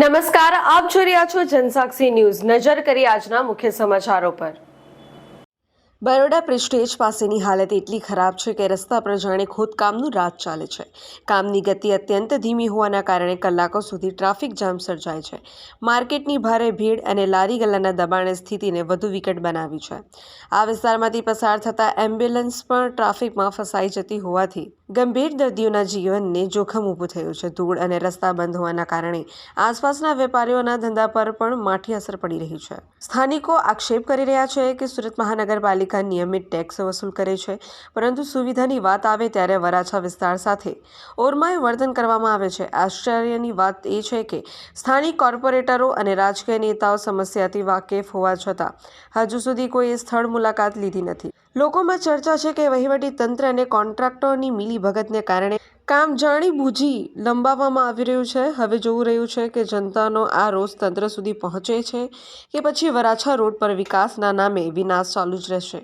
નમસ્કાર, આપ જોઈ રહ્યા છો જનસાક્ષી ન્યૂઝ। નજર કરી આજના મુખ્ય સમાચારો પર। બરોડા પ્રેસ્ટેજ પાસેની હાલત એટલી ખરાબ છે કે રસ્તા પર જાણે ખોદકામનું રાજ ચાલે છે। કામની ગતિ અત્યંત ધીમી હોવાના કારણે કલાકો સુધી ટ્રાફિક જામ સર્જાય છે। માર્કેટની ભારે ભીડ અને લારી ગલ્લાના દબાણે સ્થિતિને વધુ વિકટ બનાવી છે। આ વિસ્તારમાંથી પસાર થતા એમ્બ્યુલન્સ પણ ટ્રાફિકમાં ફસાઈ જતી હોવાથી ગંભીર દર્દીઓના જીવનને જોખમ ઊભું થયું છે। ધૂળ અને રસ્તા બંધ હોવાના કારણે આસપાસના વેપારીઓના ધંધા પર પણ માઠી અસર પડી રહી છે। સ્થાનિકો આક્ષેપ કરી રહ્યા છે કે સુરત મહાનગરપાલિકા નિયમિત ટેક્સ વસૂલ કરે છે, પરંતુ સુવિધાની વાત આવે ત્યારે વરાછા વિસ્તાર સાથે ઓરમાયું વર્તન કરવામાં આવે છે। આશ્ચર્યની વાત એ છે કે સ્થાનિક કોર્પોરેટરો અને રાજકીય નેતાઓ સમસ્યાથી વાકેફ હોવા છતાં હજુ સુધી કોઈએ સ્થળ મુલાકાત લીધી નથી। લોકોમાં ચર્ચા છે કે વહીવટી તંત્ર અને કોન્ટ્રાક્ટરોની મિલીભગતને કારણે કામ જાણીબૂજી લંબાવવામાં આવી રહ્યું છે। હવે જોવું રહ્યું છે કે જનતાનો આ રોષ તંત્ર સુધી પહોંચે છે કે પછી વરાછા રોડ પર વિકાસના નામે વિનાશ ચાલુ જ રહેશે।